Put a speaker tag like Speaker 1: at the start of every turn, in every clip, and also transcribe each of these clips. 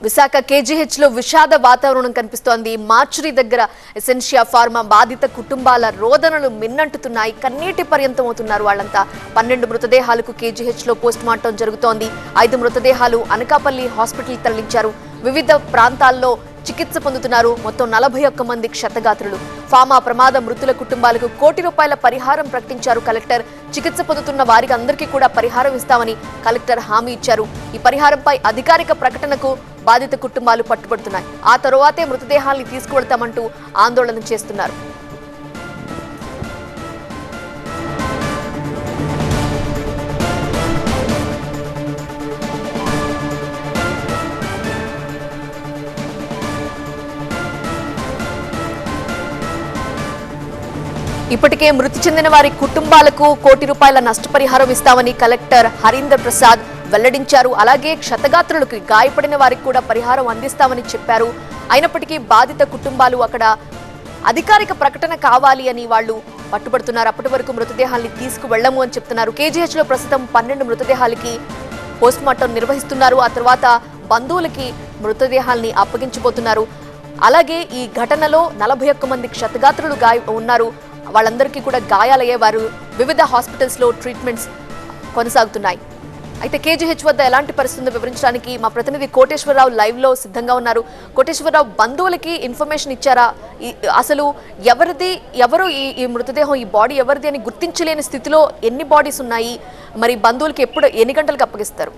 Speaker 1: Visakha KGH లో విషాద వాతావరణం కనిపిస్తోంది. మార్చురీ దగ్గర ఎసెన్షియా ఫార్మా బాధిత కుటుంబాల రోదనలు మిన్నంటుతున్నాయి. కన్నీటి పర్యంతం అవుతున్నారు వాళ్ళంతా. 12 మృతదేహాలకు కేజీహెచ్ లో పోస్ట్ మార్టం జరుగుతోంది. 5 మృతదేహాలు అనకాపల్లి హాస్పిటల్ తరలించారు. వివిధ ప్రాంతాల్లో చికిత్స పొందుతున్నారు. మొత్తం 41 మంది క్షతగాత్రులు. ఫామా ప్రమాద మృతుల కుటుంబాలకు ₹1 కోటి పరిహారం ప్రకటించారు కలెక్టర్. చికిత్స పొందుతున్న వారికి అందరికీ కూడా పరిహారం ఇస్తామని కలెక్టర్ హామీ ఇచ్చారు. ఈ పరిహారంపై అధికారిక ప్రకటనకు బాధిత కుటుంబాలు పట్టుబడుతున్నాయి. ఆ తరువాతే మృతదేహాల్ని తీసుకువెళ్తామంటూ ఆందోళన చేస్తున్నారు. ఇప్పటికే మృతి చెందిన వారి కుటుంబాలకు ₹1 కోటి నష్టపరిహారం ఇస్తామని కలెక్టర్ హరీందర్ ప్రసాద్ వెల్లడించారు. అలాగే క్షతగాత్రులకు గాయపడిన వారికి కూడా పరిహారం అందిస్తామని చెప్పారు. అయినప్పటికీ బాధిత కుటుంబాలు అక్కడ అధికారిక ప్రకటన కావాలి అని వాళ్ళు పట్టుబడుతున్నారు. అప్పటి వరకు మృతదేహాల్ని తీసుకువెళ్లము అని చెప్తున్నారు. కేజీహెచ్ లో ప్రస్తుతం 12 మృతదేహాలకి పోస్ట్ మార్టం నిర్వహిస్తున్నారు. ఆ తర్వాత బంధువులకి మృతదేహాల్ని అప్పగించబోతున్నారు. అలాగే ఈ ఘటనలో 41 మంది క్షతగాత్రులు ఉన్నారు. వాళ్ళందరికీ కూడా గాయాలయ్యే వారు వివిధ హాస్పిటల్స్ లో ట్రీట్మెంట్స్ కొనసాగుతున్నాయి. అయితే కేజీహెచ్ వద్ద ఎలాంటి పరిస్థితుందో వివరించడానికి మా ప్రతినిధి కోటేశ్వరరావు లైవ్ లో సిద్ధంగా ఉన్నారు. కోటేశ్వరరావు, బంధువులకి ఇన్ఫర్మేషన్ ఇచ్చారా? అసలు ఎవరు ఈ మృతదేహం, ఈ బాడీ ఎవరిది అని గుర్తించలేని స్థితిలో ఎన్ని బాడీస్ ఉన్నాయి? మరి బంధువులకి ఎన్ని గంటలకు అప్పగిస్తారు?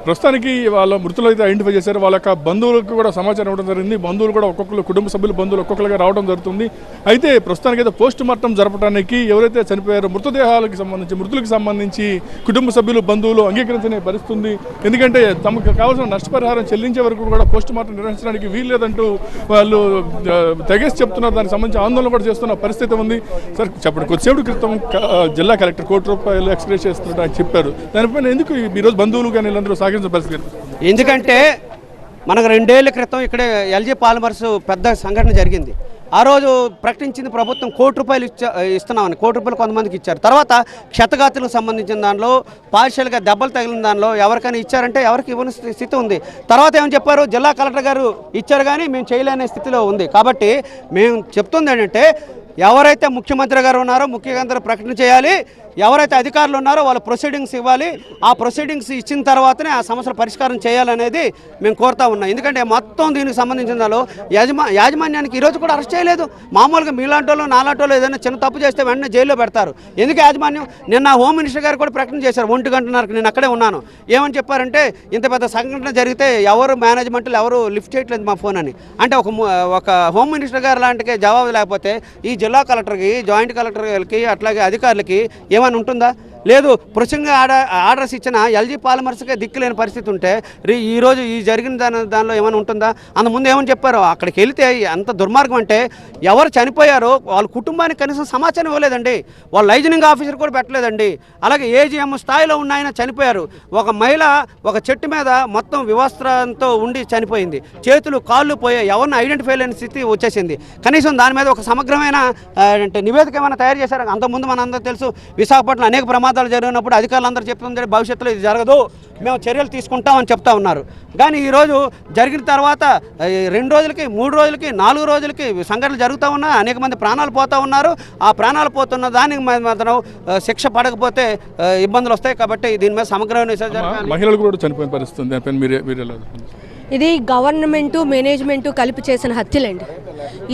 Speaker 2: ప్రస్తుతానికి వాళ్ళ మృతులు అయితే ఐడెంటిఫై చేశారు. వాళ్ళ యొక్క బంధువులకు కూడా సమాచారం ఇవ్వడం జరిగింది. బంధువులు కూడా కుటుంబ సభ్యులు బంధువులు ఒక్కొక్కరుగా రావడం జరుగుతుంది. అయితే ప్రస్తుతానికి అయితే పోస్ట్ మార్టం జరపడానికి ఎవరైతే చనిపోయారో మృతులకు సంబంధించి కుటుంబ సభ్యులు బంధువులు అంగీకరించనే పరిస్థితుంది. ఎందుకంటే తమకు కావాల్సిన నష్టపరిహారం చెల్లించే వరకు కూడా పోస్ట్ మార్టం నిర్వహించడానికి వీల్లేదంటూ వాళ్ళు తెగేసి చెప్తున్నారు. దానికి సంబంధించి ఆందోళన కూడా చేస్తున్న పరిస్థితి ఉంది. సార్ చెప్పండి, కొద్దిసేపటి క్రితం జిల్లా కలెక్టర్ ₹1 కోటి ఎక్స్ప్రెస్ చేస్తున్నట్టు ఆయన చెప్పారు. దానిపైన ఎందుకు ఈరోజు బంధువులు కానీ వీళ్ళందరూ
Speaker 3: ఎందుకంటే మనకు 2 ఏళ్ల క్రితం ఇక్కడ ఎల్జీ పాలిమర్స్ పెద్ద సంఘటన జరిగింది. ఆ రోజు ప్రకటించింది ప్రభుత్వం ₹1 కోటి ఇస్తున్నామని. ₹1 కోటి కొంతమందికి ఇచ్చారు. తర్వాత క్షతగాత్రులకు సంబంధించిన దానిలో పార్షియల్గా దెబ్బలు తగిలిన దానిలో ఎవరికైనా ఇచ్చారంటే ఎవరికి ఇవ్వని స్థితి ఉంది. తర్వాత ఏమని చెప్పారు, జిల్లా కలెక్టర్ గారు ఇచ్చారు కానీ మేము చేయలేని స్థితిలో ఉంది. కాబట్టి మేము చెప్తుంది ఏంటంటే ఎవరైతే ముఖ్యమంత్రి గారు ఉన్నారో ముఖ్యమంత్రి ప్రకటన చేయాలి, ఎవరైతే అధికారులు ఉన్నారో వాళ్ళ ప్రొసీడింగ్స్ ఇవ్వాలి. ఆ ప్రొసీడింగ్స్ ఇచ్చిన తర్వాతనే ఆ సమస్యల పరిష్కారం చేయాలనేది మేము కోరుతా ఉన్నాం. ఎందుకంటే మొత్తం దీనికి సంబంధించిన దానిలో యాజమాన్యానికి ఈరోజు కూడా అరెస్ట్ చేయలేదు. మామూలుగా మీలాంటి వాళ్ళు నాలాంటి వాళ్ళు ఏదైనా చిన్న తప్పు చేస్తే వెంటనే జైల్లో పెడతారు. ఎందుకు యాజమాన్యం? నిన్న హోమ్ మినిస్టర్ గారు కూడా ప్రకటన చేశారు. 1 గంటన్నరకు నేను అక్కడే ఉన్నాను. ఏమని చెప్పారంటే ఇంత పెద్ద సంఘటన జరిగితే ఎవరు మేనేజ్మెంట్లు ఎవరు లిఫ్ట్ చేయట్లేదు మా ఫోన్ అని. అంటే ఒక హోమ్ మినిస్టర్ గారు లాంటికే జవాబు లేకపోతే ఈ జిల్లా కలెక్టర్కి, జాయింట్ కలెక్టర్కి, అట్లాగే అధికారులకి ఏమైనా ఉంటుందా? లేదు. ప్రొసెసింగ్ ఆర్డర్స్ ఇచ్చిన ఎల్జీ పాలిమర్స్కే దిక్కులేని పరిస్థితి ఉంటే ఈరోజు ఈ జరిగిన దానిలో ఏమైనా ఉంటుందా? అంతకుముందు ఏమని చెప్పారు, అక్కడికి వెళితే ఎంత దుర్మార్గం అంటే ఎవరు చనిపోయారో వాళ్ళ కుటుంబానికి కనీసం సమాచారం ఇవ్వలేదండి. వాళ్ళ లైజనింగ్ ఆఫీసర్ కూడా పెట్టలేదండి. అలాగే ఏజీఎం స్థాయిలో ఉన్న ఆయన చనిపోయారు. ఒక మహిళ ఒక చెట్టు మీద మొత్తం వివస్త్రంతో ఉండి చనిపోయింది. చేతులు కాళ్ళు పోయాయి. ఎవరిని ఐడెంటిఫై లేని స్థితి వచ్చేసింది. కనీసం దాని మీద ఒక సమగ్రమైన నివేదిక ఏమైనా తయారు చేశారు? అంతకుముందు మనందరూ తెలుసు, విశాఖపట్నం అనేక ప్రమాదాలు జరిగినప్పుడు అధికారులు అందరూ చెప్తుంది భవిష్యత్తులో ఇది జరగదు, మేము చర్యలు తీసుకుంటామని చెప్తా ఉన్నారు. కానీ ఈరోజు జరిగిన తర్వాత 2 రోజులకి 3 రోజులకి 4 రోజులకి సంఘటనలు జరుగుతూ ఉన్నాయి. అనేక మంది ప్రాణాలు పోతూ ఉన్నారు. ఆ ప్రాణాలు పోతున్న దానికి మాత్రం శిక్ష పడకపోతే ఇబ్బందులు వస్తాయి. కాబట్టి దీని మీద సమగ్రమైన
Speaker 2: మహిళలు కూడా చనిపోయిన పరిస్థితి.
Speaker 4: ఇది గవర్నమెంటు మేనేజ్మెంటు కలిపి చేసిన హత్యలండి.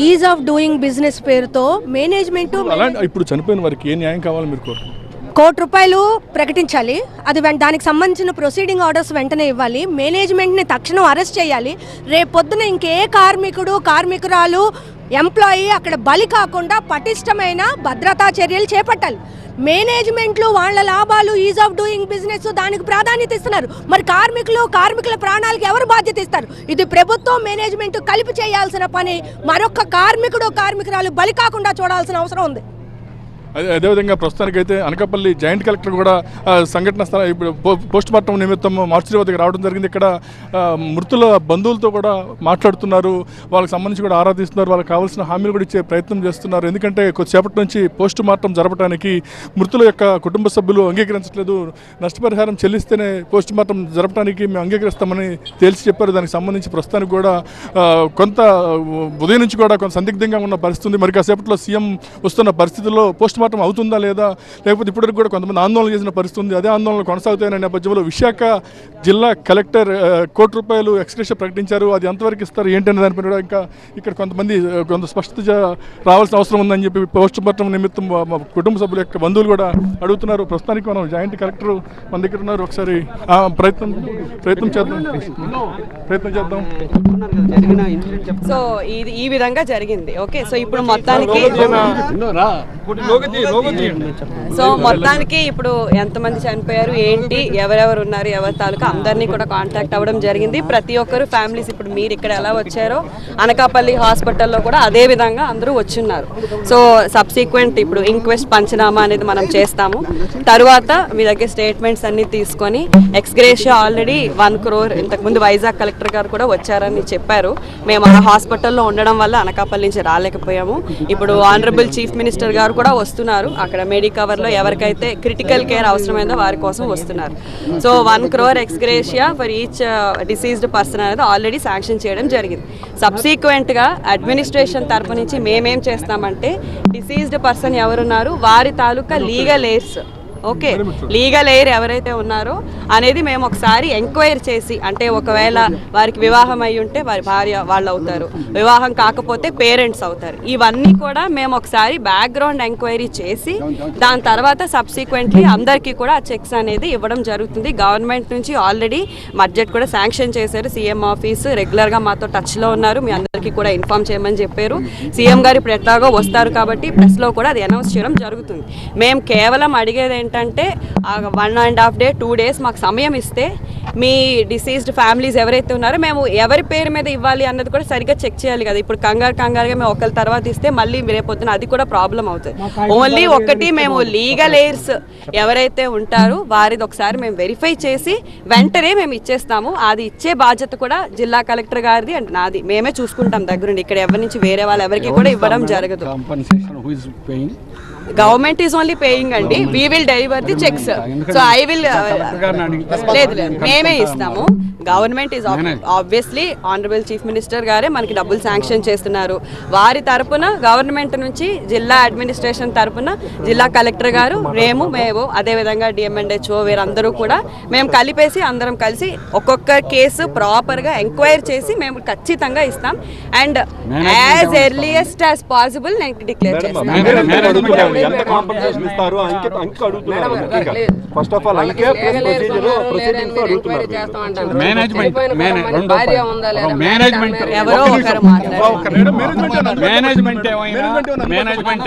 Speaker 4: ఈజ్ ఆఫ్ డూయింగ్ బిజినెస్ పేరుతో మేనేజ్మెంటు
Speaker 2: ఇప్పుడు చనిపోయిన వారికి ఏ న్యాయం కావాలి మీరు కోరుకుంటున్నారు?
Speaker 4: ₹1 కోటి ప్రకటించాలి. అది దానికి సంబంధించిన ప్రొసీడింగ్ ఆర్డర్స్ వెంటనే ఇవ్వాలి. మేనేజ్మెంట్ని తక్షణం అరెస్ట్ చేయాలి. రేపొద్దున ఇంకే కార్మికురాలు ఎంప్లాయీ అక్కడ బలి కాకుండా పటిష్టమైన భద్రతా చర్యలు చేపట్టాలి. మేనేజ్మెంట్లు వాళ్ళ లాభాలు, ఈజ్ ఆఫ్ డూయింగ్ బిజినెస్ దానికి ప్రాధాన్యత ఇస్తున్నారు. మరి కార్మికుల ప్రాణాలకు ఎవరు బాధ్యత ఇస్తారు? ఇది ప్రభుత్వం మేనేజ్మెంట్ కలిపి చేయాల్సిన పని. మరొక కార్మికురాలు బలి కాకుండా చూడాల్సిన అవసరం ఉంది.
Speaker 2: అదేవిధంగా ప్రస్తుతానికైతే అనకాపల్లి జాయింట్ కలెక్టర్ కూడా సంఘటన స్థలం ఇప్పుడు పోస్ట్ మార్టం నిమిత్తం మార్చి వద్దకు రావడం జరిగింది. ఇక్కడ మృతుల బంధువులతో కూడా మాట్లాడుతున్నారు, వాళ్ళకి సంబంధించి కూడా ఆరాధిస్తున్నారు, వాళ్ళకి కావాల్సిన హామీలు కూడా ఇచ్చే ప్రయత్నం చేస్తున్నారు. ఎందుకంటే కొద్దిసేపటి నుంచి పోస్ట్ మార్టం జరపడానికి మృతుల యొక్క కుటుంబ సభ్యులు అంగీకరించట్లేదు. నష్టపరిహారం చెల్లిస్తేనే పోస్ట్ మార్టం జరపడానికి మేము అంగీకరిస్తామని తేల్చి చెప్పారు. దానికి సంబంధించి ప్రస్తుతానికి కూడా కొంత ఉదయం నుంచి కూడా కొంత సందిగ్ధంగా ఉన్న పరిస్థితి ఉంది. మరి కాసేపట్లో సీఎం వస్తున్న పరిస్థితుల్లో పోస్ట్ మార్టం అవుతుందా లేదా, లేకపోతే ఇప్పటివరకు కూడా కొంతమంది ఆందోళన చేసిన పరిస్థితి ఉంది. అదే ఆందోళనలు కొనసాగుతాయనే నేపథ్యంలో విశాఖ జిల్లా కలెక్టర్ ₹1 ఎక్స్గ్రేషియా ప్రకటించారు. అది ఎంతవరకు ఇస్తారు ఏంటనే దానిపైన కూడా ఇంకా ఇక్కడ కొంత స్పష్టత రావాల్సిన అవసరం ఉందని చెప్పి పోస్ట్ మార్టం నిమిత్తం కుటుంబ సభ్యుల యొక్క బంధువులు కూడా అడుగుతున్నారు. ప్రస్తుతానికి మనం జాయింట్ కలెక్టర్ మన దగ్గర ఉన్నారు, ఒకసారి ప్రయత్నం చేద్దాం.
Speaker 5: సో ఈ విధంగా జరిగింది. ఓకే, సో ఇప్పుడు మొత్తానికి ఇప్పుడు ఎంతమంది చనిపోయారు ఏంటి, ఎవరెవరు ఉన్నారు, ఎవరి తాలూకా అందరినీ కూడా కాంటాక్ట్ అవ్వడం జరిగింది. ప్రతి ఒక్కరు ఫ్యామిలీస్ ఇప్పుడు మీరు ఇక్కడ ఎలా వచ్చారో అనకాపల్లి హాస్పిటల్లో కూడా అదే విధంగా అందరూ వచ్చున్నారు. సో సబ్సీక్వెంట్ ఇప్పుడు ఇంక్వెస్ట్ పంచనామా అనేది మనం చేస్తాము. తర్వాత మీ దగ్గర స్టేట్మెంట్స్ అన్ని తీసుకొని ఎక్స్గ్రేషియా ఆల్రెడీ 1 crore ఇంతకుముందు వైజాగ్ కలెక్టర్ గారు కూడా వచ్చారని చెప్పారు. మేము ఆ హాస్పిటల్లో ఉండడం వల్ల అనకాపల్లి నుంచి రాలేకపోయాము. ఇప్పుడు ఆనరబుల్ చీఫ్ మినిస్టర్ గారు కూడా వస్తున్నారు. అక్కడ మెడికవర్లో ఎవరికైతే క్రిటికల్ కేర్ అవసరమైందో వారి కోసం వస్తున్నారు. So 1 crore ex gratia for each deceased person అనేది ఆల్రెడీ శాంక్షన్ చేయడం జరిగింది. సబ్సీక్వెంట్గా అడ్మినిస్ట్రేషన్ తరపు నుంచి మేమేం చేస్తామంటే డిసీజ్డ్ పర్సన్ ఎవరున్నారు వారి తాలూకా legal heirs, okay, legal heir ఎవరైతే ఉన్నారో అనేది మేము ఒకసారి ఎంక్వైరీ చేసి, అంటే ఒకవేళ వారికి వివాహం అయి ఉంటే వారి భార్య వాళ్ళు అవుతారు, వివాహం కాకపోతే పేరెంట్స్ అవుతారు. ఇవన్నీ కూడా మేము ఒకసారి బ్యాక్గ్రౌండ్ ఎంక్వైరీ చేసి దాని తర్వాత సబ్సిక్వెంట్లీ అందరికీ కూడా చెక్స్ అనేది ఇవ్వడం జరుగుతుంది. గవర్నమెంట్ నుంచి ఆల్రెడీ బడ్జెట్ కూడా శాంక్షన్ చేశారు. సీఎం ఆఫీస్ రెగ్యులర్గా మాతో టచ్లో ఉన్నారు, మీ అందరికీ కూడా ఇన్ఫార్మ్ చేయమని చెప్పారు. సీఎం గారు ఇప్పుడు ఎట్లాగో వస్తారు కాబట్టి ప్రెస్లో కూడా అది అనౌన్స్ చేయడం జరుగుతుంది. మేము కేవలం అడిగేది ఏంటంటే 1.5 day 2 days మాకు సమయం ఇస్తే మీ డిసీజ్డ్ ఫ్యామిలీస్ ఎవరైతే ఉన్నారో మేము ఎవరి పేరు మీద ఇవ్వాలి అన్నది కూడా సరిగ్గా చెక్ చేయాలి కదా. ఇప్పుడు కంగారుగా మేము ఒకరి తర్వాత ఇస్తే మళ్ళీ రేపొద్దున అది కూడా ప్రాబ్లం అవుతుంది. ఓన్లీ ఒకటి మేము లీగల్ ఎయిర్స్ ఎవరైతే ఉంటారో వారిది ఒకసారి మేము వెరిఫై చేసి వెంటనే మేము ఇచ్చేస్తాము. అది ఇచ్చే బాధ్యత కూడా జిల్లా కలెక్టర్ గారిది అండ్ నాది. మేమే చూసుకుంటాం దగ్గరుండి. ఇక్కడ ఎవరి నుంచి వేరే వాళ్ళు ఎవరికి కూడా ఇవ్వడం జరగదు. గవర్నమెంట్ ఈజ్ ఓన్లీ పేయింగ్ అండి. We will deliver the checks. So I will లేదు మేమే ఇస్తాము. Government is obviously honourable chief minister గారే మనకి డబ్బులు శాంక్షన్ చేస్తున్నారు. వారి తరపున గవర్నమెంట్ నుంచి జిల్లా అడ్మినిస్ట్రేషన్ తరపున జిల్లా కలెక్టర్ గారు మేము అదేవిధంగా డిఎంఎండ్హెచ్ఓ వీరందరూ కూడా మేము కలిపేసి అందరం కలిసి ఒక్కొక్క కేసు ప్రాపర్గా ఎంక్వైరీ చేసి మేము ఖచ్చితంగా ఇస్తాం. And as earliest as possible నేను డిక్లేర్ చేస్తాను.
Speaker 6: మేనేజ్మెంట్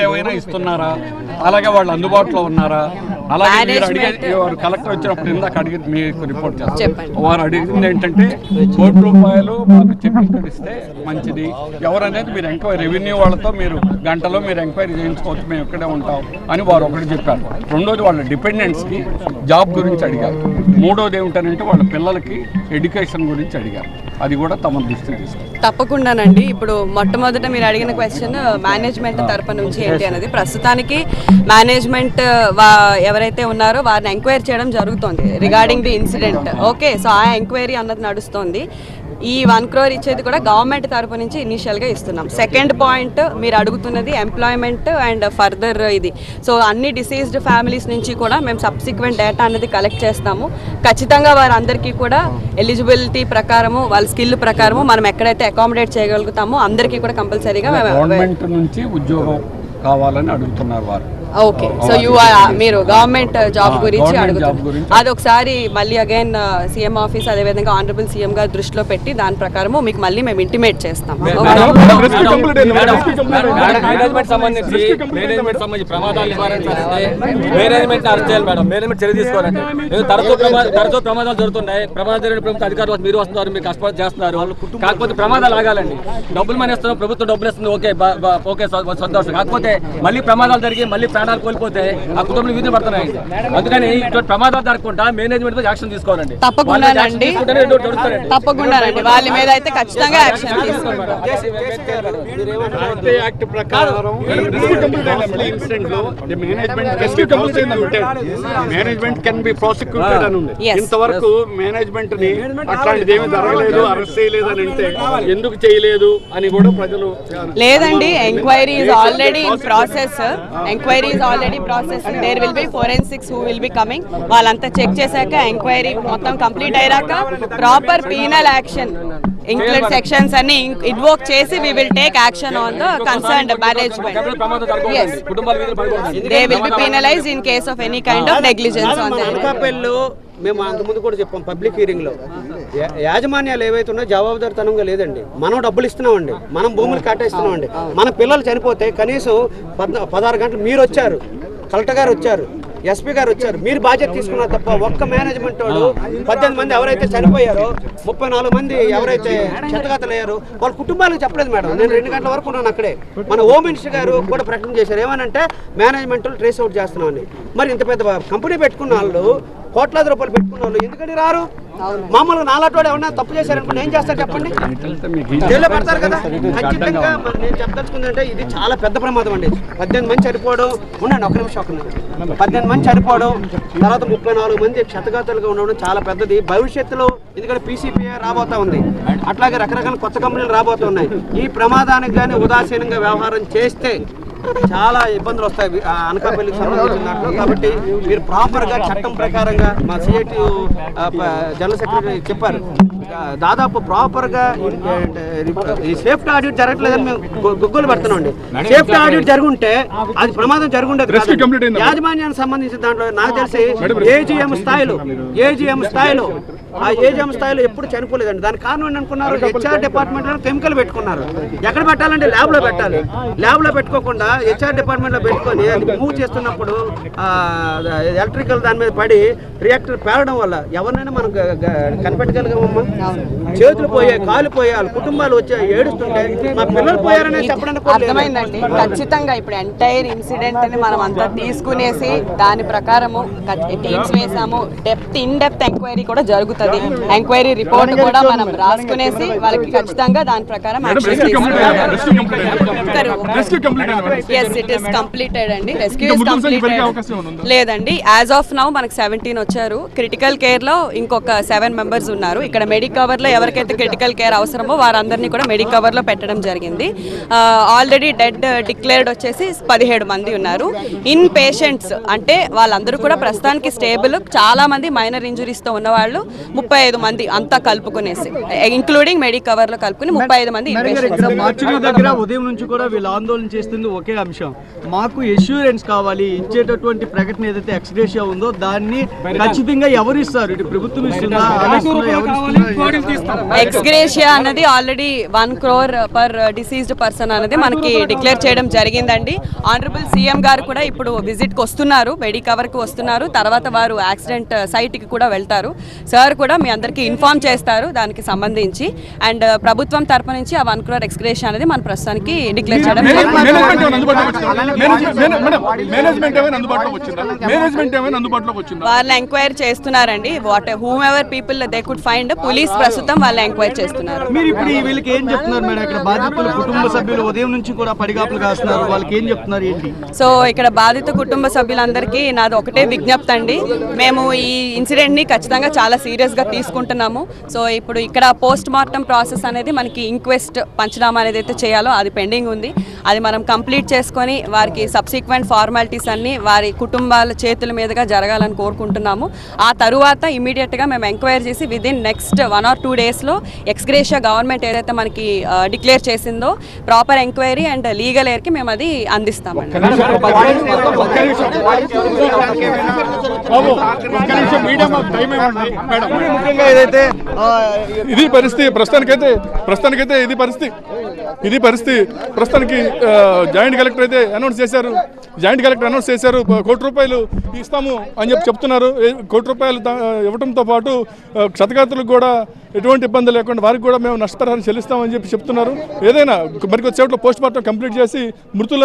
Speaker 6: ఏమైనా ఇస్తున్నారా, అలాగే వాళ్ళు అందుబాటులో ఉన్నారా, అలాగే కలెక్టర్ వచ్చినప్పుడు ఇందాక అడిగి మీకు రిపోర్ట్ చేస్తారు. వారు అడిగింది ఏంటంటే ₹1 మాకు చెప్పింగ్ ఇస్తే మంచిది, ఎవరనేది మీరు ఎంక్వైరీ రెవెన్యూ వాళ్ళతో మీరు గంటలో మీరు ఎంక్వైరీ చేయించుకోవచ్చు, మేము ఇక్కడే ఉంటాం అని వారు ఒకటి చెప్పారు. రెండోది వాళ్ళ డిపెండెంట్స్కి జాబ్ గురించి అడిగారు. మూడోది ఏమిటంటే వాళ్ళ పిల్లలకి ఎడ్యుకేషన్ గురించి అడిగారు. అది కూడా తమ దృష్టికి తీసుకుంటారు.
Speaker 5: తప్పకుండానండి. ఇప్పుడు మొట్టమొదట మీరు అడిగిన క్వశ్చన్ మేనేజ్మెంట్ తరపు నుంచి ఏంటి అనేది. ప్రస్తుతానికి మేనేజ్మెంట్ ఎవరైతే ఉన్నారో వారిని ఎంక్వైరీ చేయడం జరుగుతుంది regarding the incident. Okay, so ఆ ఎంక్వైరీ అన్నది నడుస్తుంది. ఈ 1 crore ఇచ్చేది కూడా గవర్నమెంట్ తరపు నుంచి ఇనిషియల్గా ఇస్తున్నాం. సెకండ్ పాయింట్ మీరు అడుగుతున్నది ఎంప్లాయ్మెంట్ అండ్ ఫర్దర్ ఇది. సో అన్ని డిసీజ్డ్ ఫ్యామిలీస్ నుంచి కూడా మేము సబ్సిక్వెంట్ డేటా అనేది కలెక్ట్ చేస్తాము. ఖచ్చితంగా వారందరికీ కూడా ఎలిజిబిలిటీ ప్రకారము వాళ్ళ స్కిల్ ప్రకారము మనం ఎక్కడైతే అకామిడేట్ చేయగలుగుతామో అందరికీ కూడా కంపల్సరీగా
Speaker 6: గవర్నమెంట్ నుంచి ఉద్యోగం కావాలని అడుగుతున్నారు వారు.
Speaker 5: ఓకే, సో మీరు గవర్నమెంట్ జాబ్ గురించి అడుగుతారు. అది ఒకసారి మళ్ళీ అగైన్ సీఎం ఆఫీస్ అదేవిధంగా ఆనరబుల్ సీఎం గారు దృష్టిలో పెట్టి దాని ప్రకారము మీకు మళ్ళీ మేము ఇంటిమేట్ చేస్తాం.
Speaker 7: తరచూ ప్రమాదాలు జరుగుతున్నాయి. ప్రమాదాలు జరిగిన ప్రభుత్వ అధికారులు మీరు వస్తున్నారు, మీరు కష్టపడి చేస్తున్నారు. కాకపోతే ప్రమాదాలు ఆగాలండి. డబ్బులు మనం ఇస్తున్నాం, ప్రభుత్వం డబ్బులు ఇస్తుంది, ఓకే సంతోషం. కాకపోతే మళ్ళీ ప్రమాదాలు జరిగి మళ్ళీ ప్రాణాలు కోల్పోతే ఆ కుటుంబం వీధులు పడుతున్నాయి. అందుకని ఇటువంటి ప్రమాదాలు జరగకుండా మేనేజ్మెంట్ యాక్షన్ తీసుకోవాలండి.
Speaker 5: తప్పకుండానండి, తప్పకుండానండి వాళ్ళ మీద అయితే ఖచ్చితంగా యాక్షన్ తీసుకుంటాం.
Speaker 6: యాక్ట్ ప్రకారం మేనేజ్మెంట్ కెన్ బి ప్రాసిక్యూటెడ్ అని ఉంది. ఇంతవరకు మేనేజ్మెంట్ ని అట్లాంటిది ఏమీ జరగలేదు, అరెస్ట్ చేయలేదు అని అంటే ఎందుకు చేయలేదు అని కూడా ప్రజలు
Speaker 5: లేదండి. Enquiry is already in process. Enquiry is already process. There will be forensics who will be coming. వాళ్ళంతా చెక్ చేశాక ఎంక్వైరీ మొత్తం కంప్లీట్ అయ్యాక proper penal action include sections అన్ని ఇన్వోక్ చేసి we will take action on the concerned management. Yes, they will be penalized in case of any kind of negligence on their
Speaker 3: అనకాపల్లిలో మేము అంతకుముందు కూడా చెప్పాం పబ్లిక్ హీరింగ్ లో యాజమాన్యాలు ఏవైతే ఉన్నాయో జవాబుదారితనంగా లేదండి. మనం డబ్బులు ఇస్తున్నామండి, మనం భూములు కట్టేస్తున్నామండి. మన పిల్లలు చనిపోతే కనీసం 16 గంటలు మీరు వచ్చారు, కలెక్టర్ గారు వచ్చారు, ఎస్పీ గారు వచ్చారు, మీరు బాధ్యత తీసుకున్నారు తప్ప ఒక్క మేనేజ్మెంట్ వాడు 18 మంది ఎవరైతే చనిపోయారో 34 మంది ఎవరైతే క్షతగాతులయ్యారో వాళ్ళ కుటుంబాలకు చెప్పలేదు మేడం. నేను 2 గంటల వరకు ఉన్నాను అక్కడే. మన హోమ్ మినిస్టర్ గారు కూడా ప్రకటన చేశారు ఏమనంటే మేనేజ్మెంట్ ట్రేస్ అవుట్ చేస్తున్నామని. మరి ఇంత పెద్ద కంపెనీ పెట్టుకున్న వాళ్ళు, కోట్లాది రూపాయలు పెట్టుకున్న వాళ్ళు ఎందుకని రారు? మామూలుగా నాలాటోడు ఏమన్నా తప్పు చేశారనుకుంటే ఏం చేస్తారు చెప్పండి? జైల్లో పెడతారు కదా. ఖచ్చితంగా మరి నేను చెప్పదలుచుకుందంటే ఇది చాలా పెద్ద ప్రమాదం అండి. 18 మంది చనిపోవడం, ఉండండి ఒక నిమిషం 18 మంది చనిపోవడం, తర్వాత 34 మంది క్షతగాతులుగా ఉండడం చాలా పెద్దది. భవిష్యత్తులో ఎందుకంటే పీసీపీఐ రాబోతా ఉంది, అట్లాగే రకరకాల కొత్త కంపెనీలు రాబోతూ ఉన్నాయి. ఈ ప్రమాదానికి కానీ ఉదాసీనంగా వ్యవహారం చేస్తే చాలా ఇబ్బందులు వస్తాయి అనకాపల్లికి సంబంధించిన దాంట్లో. కాబట్టి మీరు ప్రాపర్గా చట్టం ప్రకారంగా మా సిఐటి జనరల్ సెక్రటరీ చెప్పారు, దాదాపు ప్రాపర్గా ఈ సేఫ్టీ ఆడిట్ జరగట్లేదని మేము గుగ్గలు పెడుతున్నాం అండి. సేఫ్టీ ఆడిట్ జరుగుంటే అది ప్రమాదం జరుగుండేది. యాజమాన్యానికి సంబంధించిన దాంట్లో నాకు తెలిసి ఏజీఎం స్థాయిలో ఆ ఏజీఎం స్థాయిలో ఎప్పుడు చనిపోలేదండి. దానికి కారణం ఏంటనుకున్నారు? హెచ్ఆర్ డిపార్ట్మెంట్ లో కెమికల్ పెట్టుకున్నారు. ఎక్కడ పెట్టాలంటే ల్యాబ్ లో పెట్టాలి. ల్యాబ్ లో పెట్టుకోకుండా హెచ్ఆర్ డిపార్ట్మెంట్ లో పెట్టుకొని అది మూవ్ చేస్తున్నప్పుడు ఎలక్ట్రికల్ దాని మీద పడి రియాక్టర్ పేరడం వల్ల ఎవరినైనా మనం కనిపెట్టగలిగామమ్మా. చేతులు పోయాయి, కాలు పోయాయి, వాళ్ళ కుటుంబాలు వచ్చి ఏడుస్తుంటే మా పిల్లలు పోయారనే చెప్పడానికి
Speaker 5: అర్థమైందండి. ఖచ్చితంగా ఇప్పుడు ఎంటైర్ ఇన్సిడెంట్ ని మనం అంతా తీసుకునేసి దాని ప్రకారము టీమ్స్ వేసాము. ఇన్ డెప్త్ ఎంక్వైరీ కూడా జరుగుతుంది. ఎంక్వైరీ రిపోర్ట్ కూడా మనం రాసుకునేసి వాళ్ళకి ఖచ్చితంగా దాని ప్రకారం లేదండి. యాజ్ ఆఫ్ నౌ మనకు 17 వచ్చారు. క్రిటికల్ కేర్ లో ఇంకొక 7 మెంబర్స్ ఉన్నారు. ఇక్కడ మెడికవర్ లో ఎవరికైతే క్రిటికల్ కేర్ అవసరమో వారందరినీ కూడా మెడికవర్ లో పెట్టడం జరిగింది. ఆల్రెడీ డెడ్ డిక్లేర్డ్ వచ్చేసి 17 మంది ఉన్నారు. ఇన్ పేషెంట్స్ అంటే వాళ్ళందరూ కూడా ప్రస్తుతానికి స్టేబుల్. చాలా మంది మైనర్ ఇంజురీస్ తో ఉన్నవాళ్ళు 35 మంది అంతా కలుపుకునేసి ఇంక్లూడింగ్ మెడికవర్ లో కలుపుకుని 35 మంది.
Speaker 8: మార్చుల దగ్గర ఉదయం నుంచి కూడా వీళ్ళు ఆందోళన చేస్తుంది ఒకే అంశం, మాకు ఎష్యూరెన్స్ కావాలి. ఇచ్చేటటువంటి ప్రకటన ఏదైతే ఎక్స్గ్రేషియా ఉందో దాన్ని ఖచ్చితంగా ఎవరు ఇస్తారు? ఇటు ప్రభుత్వం ఇస్తుందా?
Speaker 5: ఎక్స్గ్రేషియా అన్నది already 1 crore per deceased person అనేది మనకి డిక్లేర్ చేయడం జరిగిందండి. ఆనరబుల్ సీఎం గారు కూడా ఇప్పుడు విజిట్ కి వస్తున్నారు, మెడికవర్ కి వస్తున్నారు. తర్వాత వారు యాక్సిడెంట్ సైట్ కి కూడా వెళ్తారు. సార్ కూడా మీ అందరికీ ఇన్ఫార్మ్ చేస్తారు దానికి సంబంధించి. అండ్ ప్రభుత్వం తరపు నుంచి ఆ 1 crore ఎక్స్గ్రేషియా అనేది మన ప్రస్తుతానికి డిక్లేర్ చేయడం వాళ్ళ ఎంక్వైరీ చేస్తున్నారండి. What whom ever people they could find police ప్రస్తుతం వాళ్ళ ఎంక్వైరీ చేస్తున్నారు.
Speaker 8: మీరు ఇప్పుడు వీళ్ళకి ఏం చెప్తున్నారు మేడం? ఇక్కడ బాధితుల కుటుంబ సభ్యులు ఉదయం నుంచి కూడా పడిగాపులు కాస్తున్నారు, వాళ్ళకి ఏం చెప్తున్నారు ఏంటి?
Speaker 5: సో ఇక్కడ బాధిత కుటుంబ సభ్యులందరికీ నాది ఒకటే విజ్ఞప్తి అండి. మేము ఈ ఇన్సిడెంట్ ని ఖచ్చితంగా చాలా సీరియస్ గా తీసుకుంటున్నాము. సో ఇప్పుడు ఇక్కడ పోస్ట్ మార్టం ప్రాసెస్ అనేది మనకి ఇంక్వెస్ట్ పంచనామా అనేది అయితే చేయాలో అది పెండింగ్ ఉంది. అది మనం కంప్లీట్ చేసుకొని వారికి సబ్సిక్వెంట్ ఫార్మాలిటీస్ అన్ని వారి కుటుంబాల చేతుల మీదుగా జరగాలని కోరుకుంటున్నాము. ఆ తరువాత ఇమీడియట్గా మేము ఎంక్వైరీ చేసి within next 1 or 2 days ex gratia government ఏదైతే మనకి డిక్లేర్ చేసిందో ప్రాపర్ ఎంక్వైరీ అండ్ లీగల్ ఎయిర్కి మేము అది అందిస్తామండి.
Speaker 2: ఇది పరిస్థితి ప్రస్తుతానికైతే ఇది పరిస్థితి. ఇది పరిస్థితి. ప్రస్తుతానికి జాయింట్ కలెక్టర్ అయితే అనౌన్స్ చేశారు, ₹1 కోటి ఇస్తాము అని చెప్తున్నారు. ₹1 కోటి ఇవ్వడంతో పాటు క్షతగాత్రులకు కూడా ఎటువంటి ఇబ్బంది లేకుండా వారికి కూడా మేము నష్టపరిహారం చెల్లిస్తామని చెప్తున్నారు. ఏదైనా మరికొద్దిసేపట్లో పోస్ట్ మార్టం కంప్లీట్ చేసి మృతుల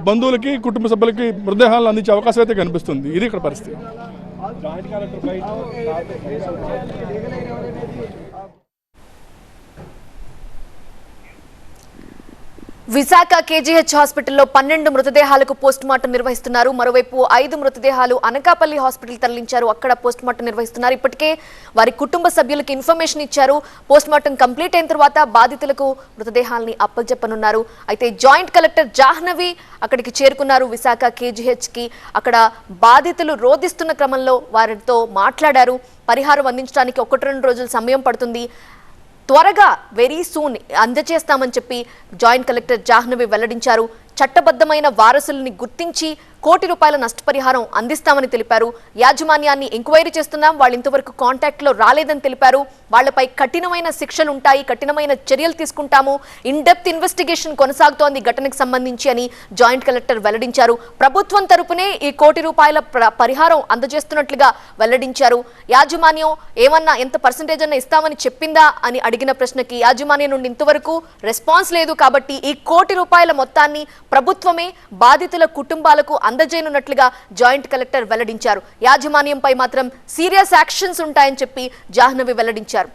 Speaker 2: బంధువులకి కుటుంబ సభ్యులకి మృతదేహాలను అందించే అవకాశం అయితే కనిపిస్తుంది. ఇది ఇక్కడ పరిస్థితి.
Speaker 1: విశాఖ కేజీహెచ్ హాస్పిటల్లో 12 మృతదేహాలకు పోస్ట్ మార్టం నిర్వహిస్తున్నారు. మరోవైపు 5 మృతదేహాలు అనకాపల్లి హాస్పిటల్ తరలించారు, అక్కడ పోస్ట్ మార్టం నిర్వహిస్తున్నారు. ఇప్పటికే వారి కుటుంబ సభ్యులకు ఇన్ఫర్మేషన్ ఇచ్చారు. పోస్ట్ మార్టం కంప్లీట్ అయిన తర్వాత బాధితులకు మృతదేహాలని అప్పచెప్పనున్నారు. అయితే జాయింట్ కలెక్టర్ జాహ్నవి అక్కడికి చేరుకున్నారు విశాఖ కేజీహెచ్ కి. అక్కడ బాధితులు రోధిస్తున్న క్రమంలో వారితో మాట్లాడారు. పరిహారం అందించడానికి 1-2 రోజుల సమయం పడుతుంది, త్వరగా వెరీ సూన్ అందజేస్తామని చెప్పి జాయింట్ కలెక్టర్ జాహ్నవి వెల్లడించారు. చట్టబద్ధమైన వారసుల్ని గుర్తించి ₹1 కోటి నష్టపరిహారం అందిస్తామని తెలిపారు. యాజమాన్యాన్ని ఎంక్వైరీ చేస్తున్నాం, వాళ్ళు ఇంతవరకు కాంటాక్ట్లో రాలేదని తెలిపారు. వాళ్లపై కఠినమైన శిక్షలు ఉంటాయి, కఠినమైన చర్యలు తీసుకుంటాము, ఇన్ డెప్త్ ఇన్వెస్టిగేషన్ కొనసాగుతోంది ఘటనకు సంబంధించి అని జాయింట్ కలెక్టర్ వెల్లడించారు. ప్రభుత్వం తరపునే ఈ ₹1 కోటి పరిహారం అందజేస్తున్నట్లుగా వెల్లడించారు. యాజమాన్యం ఏమన్నా ఎంత పర్సంటేజ్ అన్న ఇస్తామని చెప్పిందా అని అడిగిన ప్రశ్నకి యాజమాన్యం నుండి ఇంతవరకు రెస్పాన్స్ లేదు, కాబట్టి ఈ ₹1 కోటి మొత్తాన్ని ప్రభుత్వమే బాధితుల కుటుంబాలకు అందజేయనున్నట్లుగా జాయింట్ కలెక్టర్ వెల్లడించారు. యాజమాన్యంపై మాత్రం సీరియస్ యాక్షన్స్ ఉంటాయని చెప్పి జాహ్నవి వెల్లడించారు.